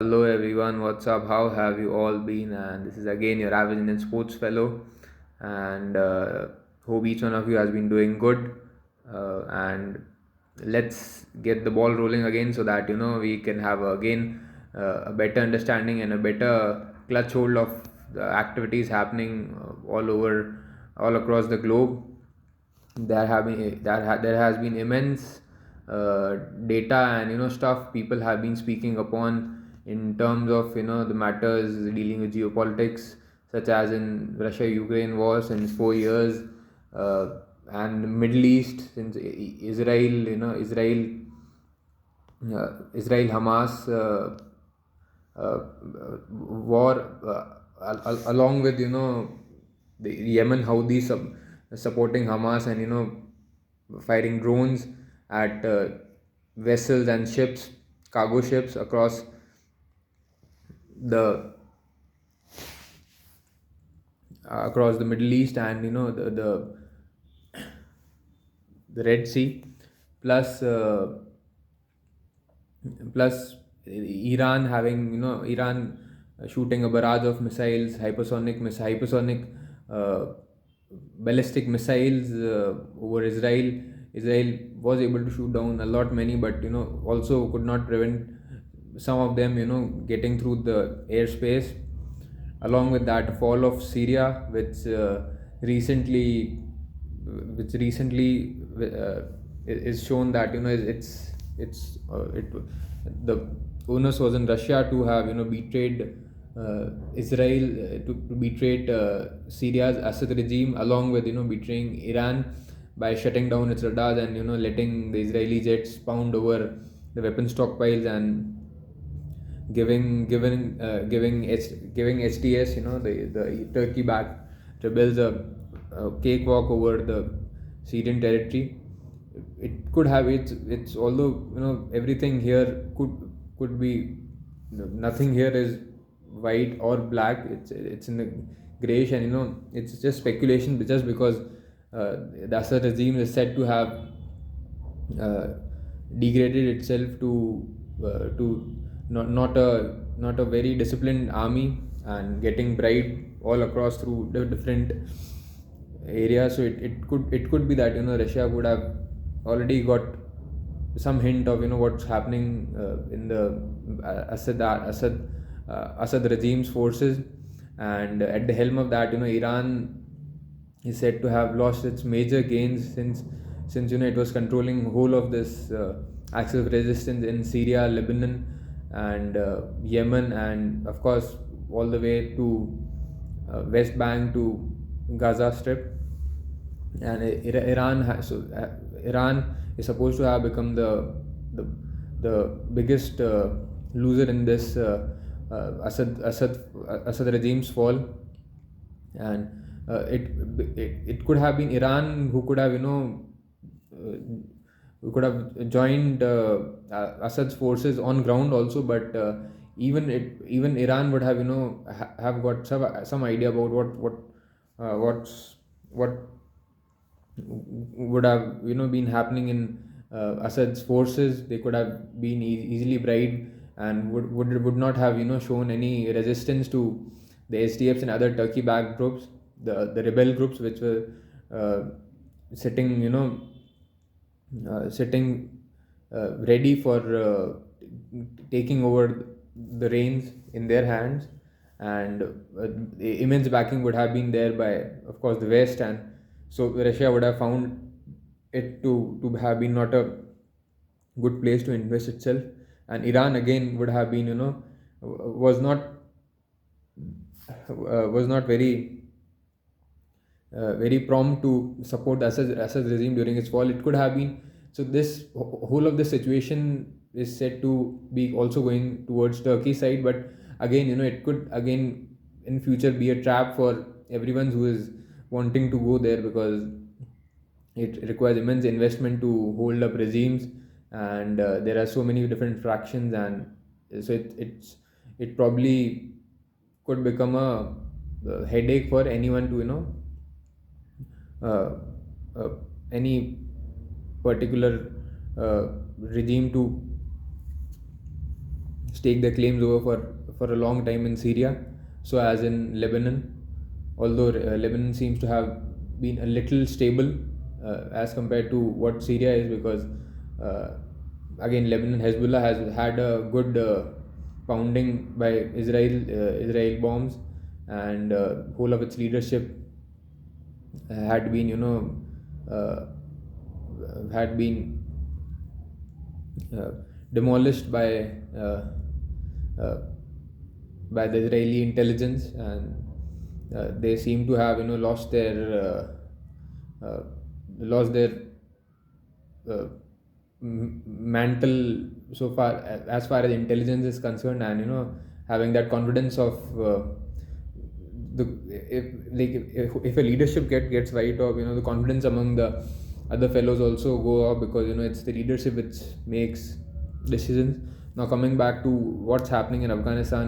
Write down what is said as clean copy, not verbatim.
Hello everyone, what's up? How have you all been? And this is again your average Indian sports fellow, and hope each one of you has been doing good. And let's get the ball rolling again so that we can have again a better understanding and a better clutch hold of the activities happening all across the globe. There has been immense data and stuff people have been speaking upon in terms of the matters dealing with geopolitics, such as in Russia Ukraine war since 4 years, and Middle East since Israel Hamas uh, war, along with the Yemen Houthis supporting Hamas, and firing drones at vessels and ships, cargo ships the across the Middle East, and the Red Sea, plus plus Iran shooting a barrage of missiles, hypersonic uh, ballistic missiles over Israel. Israel was able to shoot down a lot many, but also could not prevent some of them getting through the airspace. Along with that, fall of Syria, recently which recently is shown that the onus was in Russia to have betrayed Israel, to betray Syria's Assad regime, along with betraying Iran by shutting down its radars and letting the Israeli jets pound over the weapon stockpiles, and giving HTS, the Turkey backed rebels, a cakewalk over the Syrian territory. It could have it's although everything here could be, nothing here is white or black. It's in the grayish, and it's just speculation, just because the Assad regime is said to have uh, degraded itself to not a very disciplined army, and getting bribed all across through the different areas. So it could be that Russia would have already got some hint of what's happening in the Assad regime's forces. And at the helm of that, Iran is said to have lost its major gains since it was controlling whole of this axis of resistance in Syria, Lebanon, and Yemen, and of course all the way to West Bank to Gaza Strip. And Iran is supposed to have become the, the biggest loser in this Assad regime's fall. And it could have been Iran who could have uh, who could have joined Assad's forces on ground also, but even Iran would have have got some idea about what would have been happening in Assad's forces. They could have been easily bribed, and would not have shown any resistance to the SDFs and other Turkey-backed groups, the rebel groups, which were uh, sitting sitting ready for taking over the reins in their hands. And the immense backing would have been there by, of course, the West. And so Russia would have found it to have been not a good place to invest itself. And Iran again would have been was not very prompt to support the Assad regime during its fall. It could have been, so this whole of the situation is said to be also going towards Turkey side. But again, it could again in future be a trap for everyone who is wanting to go there, because it requires immense investment to hold up regimes, and there are so many different fractions. And so it probably could become a headache for anyone to uh, uh, any particular regime to stake their claims over for a long time in Syria, so as in Lebanon. Although Lebanon seems to have been a little stable as compared to what Syria is, because uh, again, Lebanon Hezbollah has had a good pounding by Israel bombs, and whole of its leadership had been, uh, had been uh, demolished uh, uh, by the Israeli intelligence, and they seem to have, uh, lost their uh, mantle so far, as far as intelligence is concerned, and having that confidence of the if like if a leadership gets right off, the confidence among the other fellows also go up, because it's the leadership which makes decisions. Now, coming back to what's happening in Afghanistan